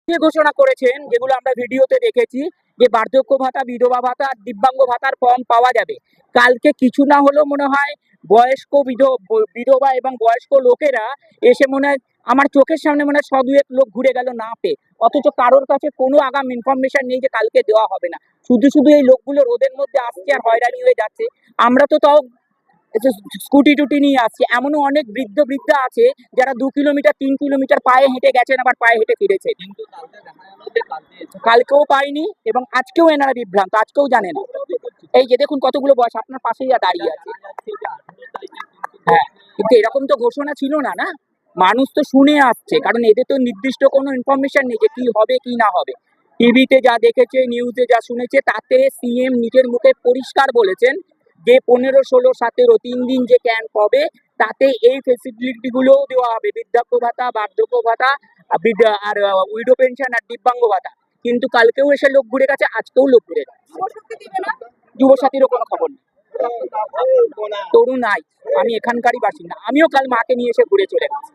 ঘোষণা করেছেন, যেগুলো আমরা ভিডিওতে দেখেছি, যে বার্ধক্য ভাতা, বিধবা ভাতা আর দিব্যাঙ্গ ভাতার ফর্ম পাওয়া যাবে। কালকে কিছু না হলেও মনে হয় বয়স্ক বিধবা এবং বয়স্ক লোকেরা এসে মনে হয় আমার চোখের সামনে মনে হয় ১০০-২ লোক ঘুরে গেল না পেয়ে। অথচ কারোর কাছে কোনো আগাম ইনফরমেশন নেই যে কালকে দেওয়া হবে না। শুধু এই লোকগুলো রোদের মধ্যে আসছে আর হয়রানি হয়ে যাচ্ছে। আমরা তো তাও স্কুটি-টুটি নিয়ে আসছি। এমনও অনেক বৃদ্ধা আছে যারা ২ কিলোমিটার ৩ কিলোমিটার পায়ে হেঁটে গেছেন, আবার পায়ে হেঁটে ফিরেছেন। কালকেও পাইনি এবং আজকেও এনারা বিভ্রান্ত, আজকেও জানে না। এই যে দেখুন কতগুলো বয়স আপনার পাশেই দাঁড়িয়ে আছে। হ্যাঁ, কিন্তু এরকম তো ঘোষণা ছিল না, না? মানুষ তো শুনে আসছে, কারণ এদের তো নির্দিষ্ট কোনো ইনফরমেশন নেই যে কি হবে কি না হবে। টিভিতে যা দেখেছে, নিউজে যা শুনেছে, তাতে সিএম নিজের মুখে পরিষ্কার বলেছেন যে ১৫, ১৬, ১৭ ৩ দিন যে ক্যাম্প হবে তাতে এই ফেসিলিটি গুলোও দেওয়া হবে, বৃদ্ধাপ্য ভাতা, বার্ধক্য ভাতা, আর উইডো পেনশন আর দিব্যাঙ্গ ভাতা। কিন্তু কালকেও এসে লোক ঘুরে গেছে, আজকেও লোক ঘুরে গেছে। যুবসাথীরও কোনো খবর নেই। তরুণ নাই, আমি এখানকারই বাসিন্দা, আমিও কাল মাকে নিয়ে এসে ঘুরে চলে গেছি।